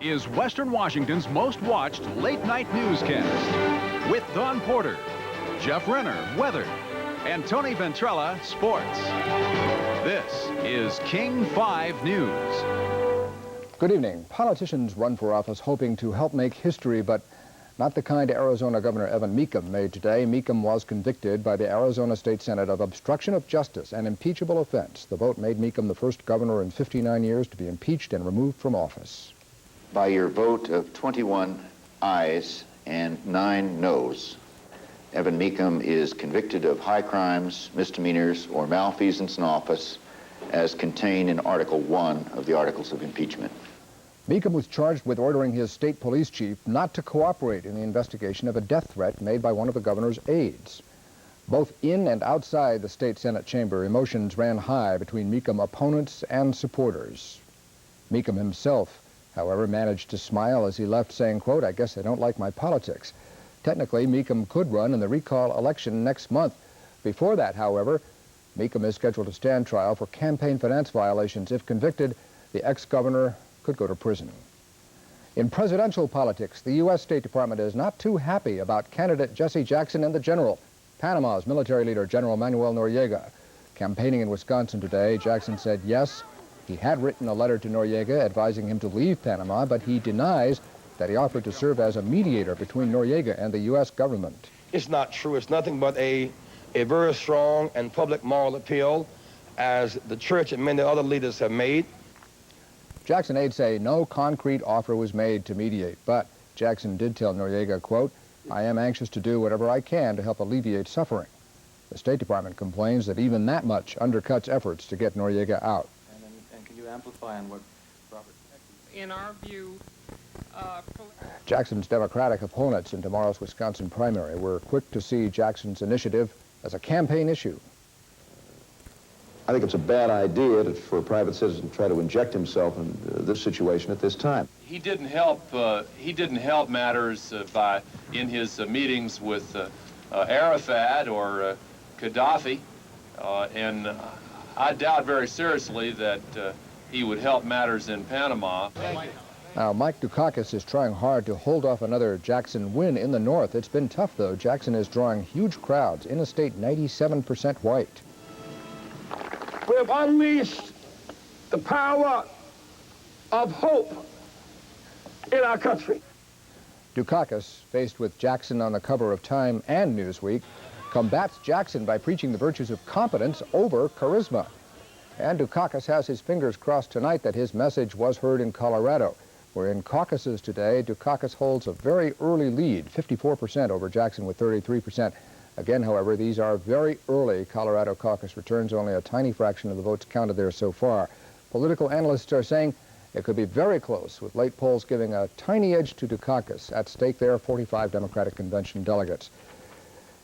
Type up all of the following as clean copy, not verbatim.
Is Western Washington's most watched late-night newscast with Don Porter, Jeff Renner, weather, and Tony Ventrella, sports. This is King 5 News. Good evening. Politicians run for office hoping to help make history, but not the kind Arizona Governor Evan Mecham made today. Mecham was convicted by the Arizona State Senate of obstruction of justice, an impeachable offense. The vote made Mecham the first governor in 59 years to be impeached and removed from office. By your vote of 21 ayes and 9 noes, Evan Mecham is convicted of high crimes, misdemeanors, or malfeasance in office as contained in Article 1 of the Articles of Impeachment. Mecham was charged with ordering his state police chief not to cooperate in the investigation of a death threat made by one of the governor's aides. Both in and outside the state Senate chamber, emotions ran high between Mecham opponents and supporters. Mecham himself, however, managed to smile as he left, saying, quote, "I guess they don't like my politics." Technically, Mecham could run in the recall election next month. Before that, however, Mecham is scheduled to stand trial for campaign finance violations. If convicted, the ex-governor could go to prison. In presidential politics, the U.S. State Department is not too happy about candidate Jesse Jackson and the general, Panama's military leader, General Manuel Noriega. Campaigning in Wisconsin today, Jackson said yes, he had written a letter to Noriega advising him to leave Panama, but he denies that he offered to serve as a mediator between Noriega and the U.S. government. It's not true. It's nothing but a very strong and public moral appeal, as the church and many other leaders have made. Jackson aides say no concrete offer was made to mediate, but Jackson did tell Noriega, quote, "I am anxious to do whatever I can to help alleviate suffering." The State Department complains that even that much undercuts efforts to get Noriega out. And can you amplify on what Robert? In our view, Jackson's Democratic opponents in tomorrow's Wisconsin primary were quick to see Jackson's initiative as a campaign issue. I think it's a bad idea for a private citizen to try to inject himself in this situation at this time. He didn't help matters in his meetings with Arafat or Gaddafi, and I doubt very seriously that he would help matters in Panama. Now, Mike Dukakis is trying hard to hold off another Jackson win in the north. It's been tough, though. Jackson is drawing huge crowds in a state 97% white. We have unleashed the power of hope in our country. Dukakis, faced with Jackson on the cover of Time and Newsweek, combats Jackson by preaching the virtues of competence over charisma. And Dukakis has his fingers crossed tonight that his message was heard in Colorado, where in caucuses today, Dukakis holds a very early lead, 54% over Jackson with 33%. Again, however, these are very early Colorado caucus returns. Only a tiny fraction of the votes counted there so far. Political analysts are saying it could be very close, with late polls giving a tiny edge to Dukakis. At stake there, 45 Democratic Convention delegates.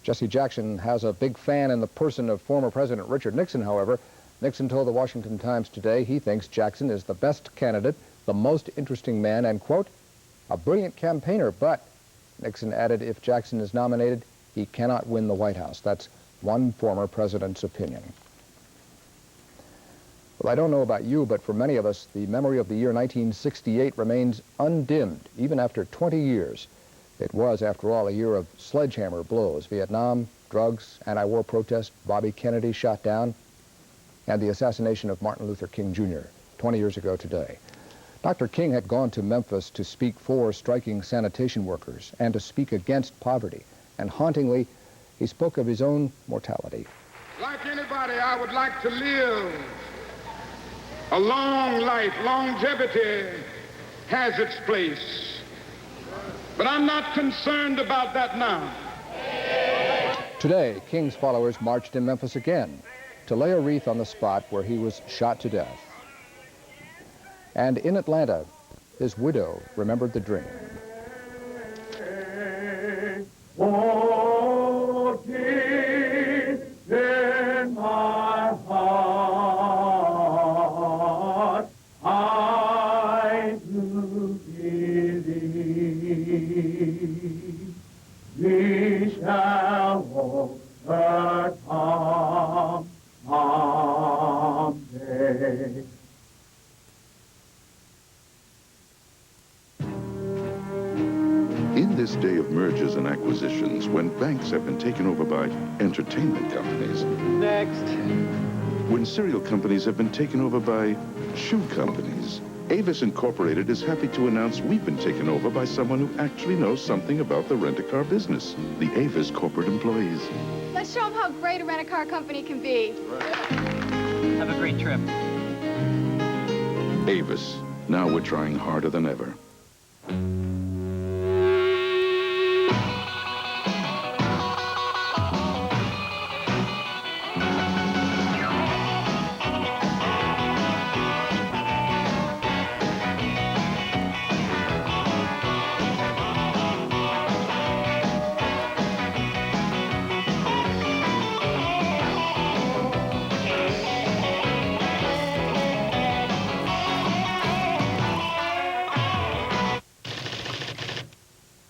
Jesse Jackson has a big fan in the person of former President Richard Nixon, however. Nixon told the Washington Times today he thinks Jackson is the best candidate, the most interesting man, and, quote, a brilliant campaigner. But, Nixon added, if Jackson is nominated, he cannot win the White House. That's one former president's opinion. Well, I don't know about you, but for many of us, the memory of the year 1968 remains undimmed, even after 20 years. It was, after all, a year of sledgehammer blows. Vietnam, drugs, anti-war protest, Bobby Kennedy shot down, and the assassination of Martin Luther King Jr. 20 years ago today. Dr. King had gone to Memphis to speak for striking sanitation workers and to speak against poverty. And hauntingly, he spoke of his own mortality. Like anybody, I would like to live a long life. Longevity has its place. But I'm not concerned about that now. Today, King's followers marched in Memphis again to lay a wreath on the spot where he was shot to death. And in Atlanta, his widow remembered the dream. Oh, deep in my heart, I do believe we shall overcome someday. this day of mergers and acquisitions, when banks have been taken over by entertainment companies. Next. When cereal companies have been taken over by shoe companies, Avis Incorporated is happy to announce we've been taken over by someone who actually knows something about the rent-a-car business, the Avis corporate employees. Let's show them how great a rent-a-car company can be. Have a great trip. Avis. Now we're trying harder than ever.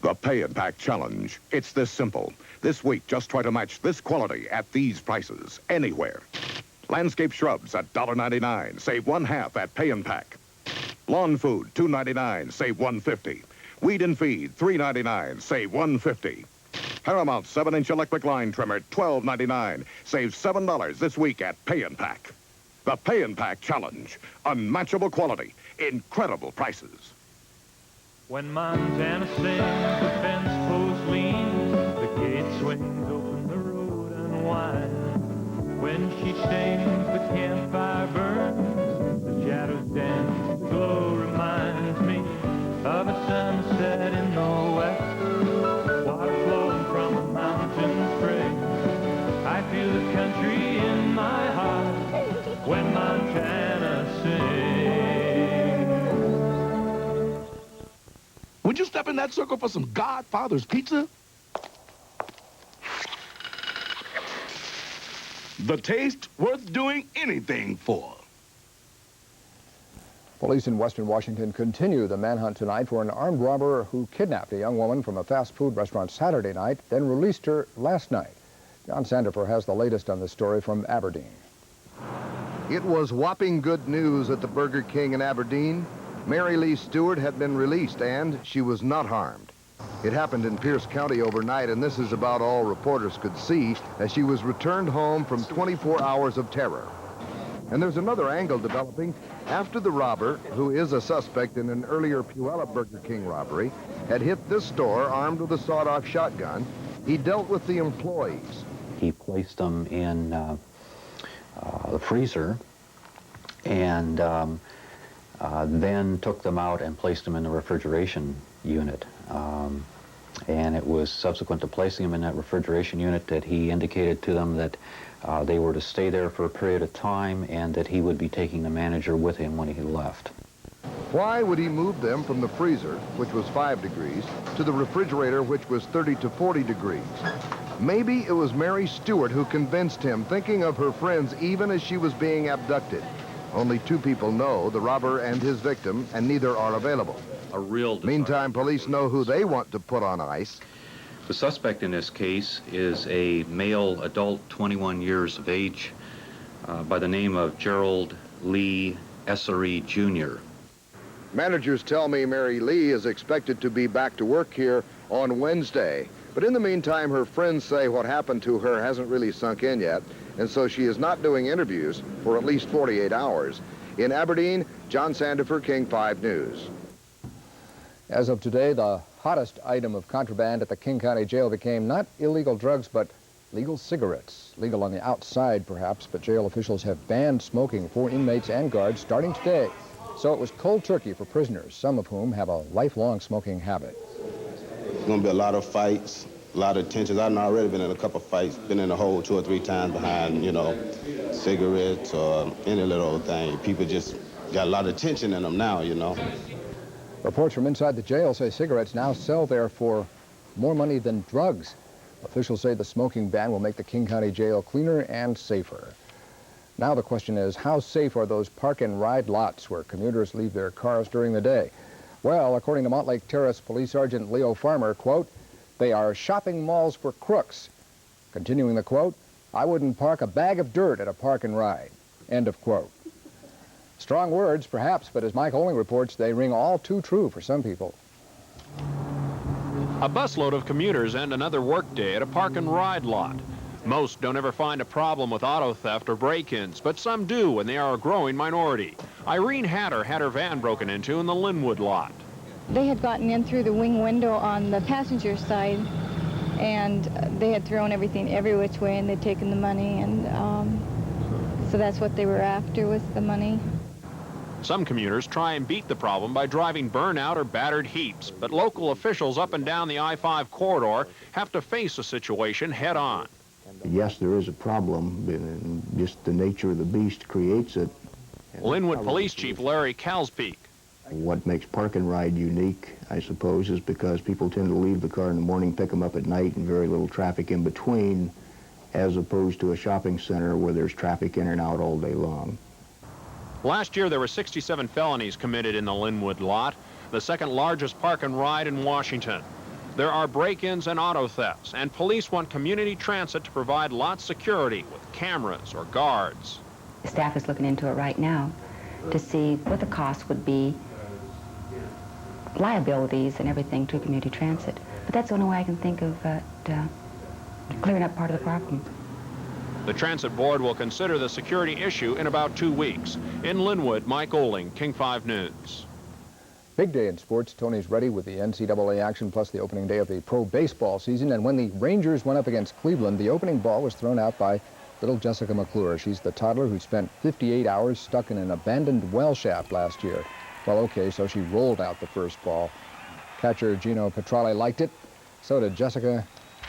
The Pay and Pack Challenge. It's this simple. This week, just try to match this quality at these prices, anywhere. Landscape shrubs at $1.99, save 1/2 at Pay and Pack. Lawn food, $2.99, save $1.50. Weed and feed, $3.99, save $1.50. Paramount 7-inch electric line trimmer, $12.99, save $7 this week at Pay and Pack. The Pay and Pack Challenge. Unmatchable quality, incredible prices. When Montana sings, the fence post leans, the gate swings open, the road unwinds. When she sings, the campfire burns, the shadows dance, the glow reminds me of a sunset in the west, water flowing from a mountain spring. I feel the country in my heart when Montana sings. Would you step in that circle for some Godfather's pizza? The taste worth doing anything for. Police in Western Washington continue the manhunt tonight for an armed robber who kidnapped a young woman from a fast food restaurant Saturday night, then released her last night. John Sandifer has the latest on this story from Aberdeen. It was whopping good news at the Burger King in Aberdeen. Mary Lee Stewart had been released, and she was not harmed. It happened in Pierce County overnight, and this is about all reporters could see as she was returned home from 24 hours of terror. And there's another angle developing after the robber, who is a suspect in an earlier Puyallup Burger King robbery, had hit this store armed with a sawed-off shotgun. He dealt with the employees. He placed them in the freezer and then took them out and placed them in the refrigeration unit. And it was subsequent to placing them in that refrigeration unit that he indicated to them that they were to stay there for a period of time and that he would be taking the manager with him when he left. Why would he move them from the freezer, which was 5 degrees, to the refrigerator, which was 30 to 40 degrees? Maybe it was Mary Stewart who convinced him, thinking of her friends even as she was being abducted. Only 2 people know, the robber and his victim, and neither are available. A real desire. Meantime, police know who they want to put on ice. The suspect in this case is a male adult, 21 years of age, by the name of Gerald Lee Essery Jr. Managers tell me Mary Lee is expected to be back to work here on Wednesday. But in the meantime, her friends say what happened to her hasn't really sunk in yet, and so she is not doing interviews for at least 48 hours. In Aberdeen, John Sandifer, King 5 News. As of today, the hottest item of contraband at the King County Jail became not illegal drugs, but legal cigarettes. Legal on the outside, perhaps, but jail officials have banned smoking for inmates and guards starting today. So it was cold turkey for prisoners, some of whom have a lifelong smoking habit. There's going to be a lot of fights, a lot of tensions. I've already been in a couple of fights, been in a hole 2 or 3 times behind, cigarettes or any little old thing. People just got a lot of tension in them now, Reports from inside the jail say cigarettes now sell there for more money than drugs. Officials say the smoking ban will make the King County Jail cleaner and safer. Now the question is, how safe are those park and ride lots where commuters leave their cars during the day? Well, according to Montlake Terrace Police Sergeant Leo Farmer, quote, "They are shopping malls for crooks." Continuing the quote, "I wouldn't park a bag of dirt at a park and ride." End of quote. Strong words, perhaps, but as Mike Oling reports, they ring all too true for some people. A busload of commuters end another workday at a park and ride lot. Most don't ever find a problem with auto theft or break-ins, but some do, and they are a growing minority. Irene Hatter had her van broken into in the Linwood lot. They had gotten in through the wing window on the passenger side, and they had thrown everything every which way, and they'd taken the money, and so that's what they were after, was the money. Some commuters try and beat the problem by driving burnout or battered heaps, but local officials up and down the I-5 corridor have to face the situation head-on. Yes, there is a problem, and just the nature of the beast creates it. Linwood Police Chief Larry Calspeak. What makes park and ride unique, I suppose, is because people tend to leave the car in the morning, pick them up at night, and very little traffic in between, as opposed to a shopping center where there's traffic in and out all day long. Last year, there were 67 felonies committed in the Linwood lot, the second largest park and ride in Washington. There are break-ins and auto thefts, and police want community transit to provide lot security with cameras or guards. Staff is looking into it right now to see what the cost would be, liabilities and everything to community transit. But that's the only way I can think of clearing up part of the problem. The Transit Board will consider the security issue in about 2 weeks. In Linwood, Mike Oling, King 5 News. Big day in sports. Tony's ready with the NCAA action plus the opening day of the pro baseball season. And when the Rangers went up against Cleveland, the opening ball was thrown out by little Jessica McClure. She's the toddler who spent 58 hours stuck in an abandoned well shaft last year. Well, okay, so she rolled out the first ball. Catcher Gino Petrale liked it. So did Jessica,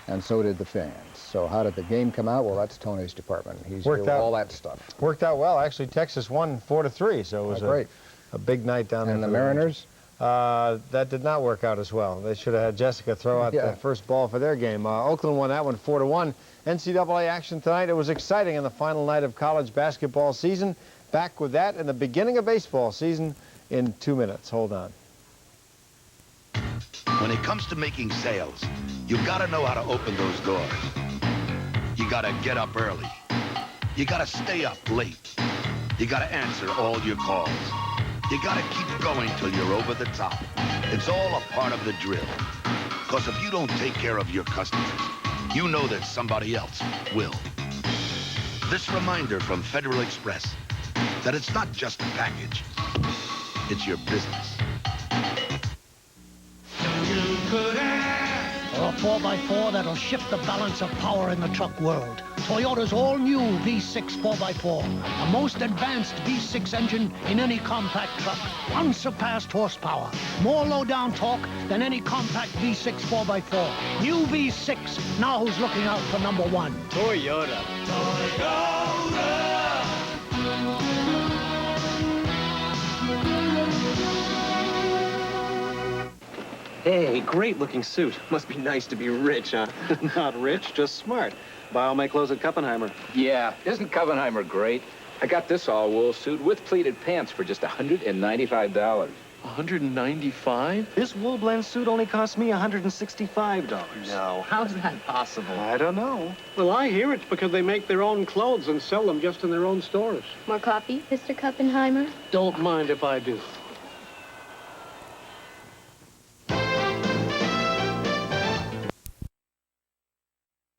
and so did the fans. So how did the game come out? Well, that's Tony's department. He's doing all that stuff. Worked out well. Actually, Texas won 4-3, so it was a big night down there. And the Mariners? That did not work out as well. They should have had Jessica throw out the first ball for their game. Oakland won that one 4-1. NCAA action tonight. It was exciting on the final night of college basketball season. Back with that and the beginning of baseball season in 2 minutes. Hold on. When it comes to making sales, you gotta know how to open those doors. You gotta get up early. You gotta stay up late. You gotta answer all your calls. You gotta keep going till you're over the top. It's all a part of the drill. Because if you don't take care of your customers, you know that somebody else will. This reminder from Federal Express that it's not just a package, it's your business. Or a 4x4 that'll shift the balance of power in the truck world. Toyota's all-new V6 4x4, the most advanced V6 engine in any compact truck. Unsurpassed horsepower, more low-down torque than any compact V6 4x4. New V6, now who's looking out for number one? Toyota. Hey, great-looking suit. Must be nice to be rich, huh? Not rich, just smart. Buy all my clothes at Cuppenheimer. Yeah, isn't Cuppenheimer great? I got this all-wool suit with pleated pants for just $195. $195? This wool blend suit only cost me $165. No, how's that possible? I don't know. Well, I hear it's because they make their own clothes and sell them just in their own stores. More coffee, Mr. Cuppenheimer? Don't mind if I do.